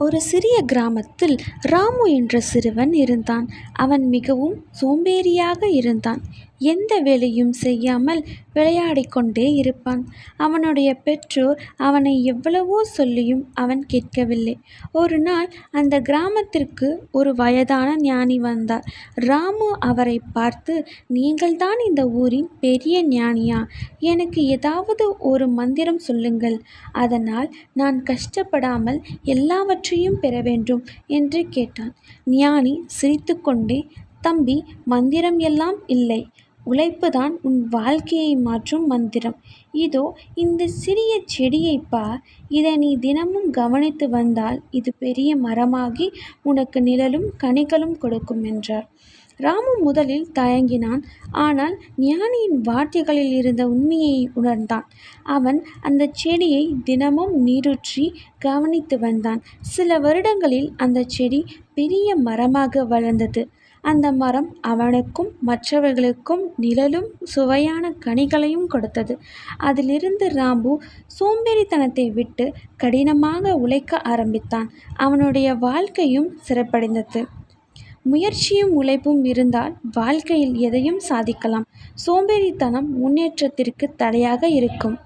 ஒரு சிறிய கிராமத்தில் ராமு என்ற சிறுவன் இருந்தான். அவன் மிகவும் சோம்பேறியாக இருந்தான். எந்த வேலையும் செய்யாமல் விளையாடிக் கொண்டே இருப்பான். அவனுடைய பெற்றோர் அவனை எவ்வளவோ சொல்லியும் அவன் கேட்கவில்லை. ஒரு நாள் அந்த கிராமத்திற்கு ஒரு வயதான ஞானி வந்தார். ராமு அவரை பார்த்து, நீங்கள்தான் இந்த ஊரின் பெரிய ஞானியா? எனக்கு ஏதாவது ஒரு மந்திரம் சொல்லுங்கள். அதனால் நான் கஷ்டப்படாமல் எல்லாவற்றையும் பெற வேண்டும் என்று கேட்டான். ஞானி சிரித்துக்கொண்டே, தம்பி, மந்திரம் எல்லாம் இல்லை, உழைப்புதான் உன் வாழ்க்கையை மாற்றும் மந்திரம். இதோ இந்த சிறிய செடியை பார். இதை நீ தினமும் கவனித்து வந்தால் இது பெரிய மரமாகி உனக்கு நிழலும் கனிகளும் கொடுக்கும் என்றார். ராமு முதலில் தயங்கினான். ஆனால் ஞானியின் வார்த்தைகளில் இருந்த உண்மையை உணர்ந்தான். அவன் அந்த செடியை தினமும் நீரூற்றி கவனித்து வந்தான். சில வருடங்களில் அந்த செடி பெரிய மரமாக வளர்ந்தது. அந்த மரம் அவனுக்கும் மற்றவர்களுக்கும் நிழலும் சுவையான கனிகளையும் கொடுத்தது. அதிலிருந்து ராமு சோம்பேறித்தனத்தை விட்டு கடினமாக உழைக்க ஆரம்பித்தான். அவனுடைய வாழ்க்கையும் சிறப்படைந்தது. முயற்சியும் உழைப்பும் இருந்தால் வாழ்க்கையில் எதையும் சாதிக்கலாம். சோம்பேறித்தனம் முன்னேற்றத்திற்கு தடையாக இருக்கும்.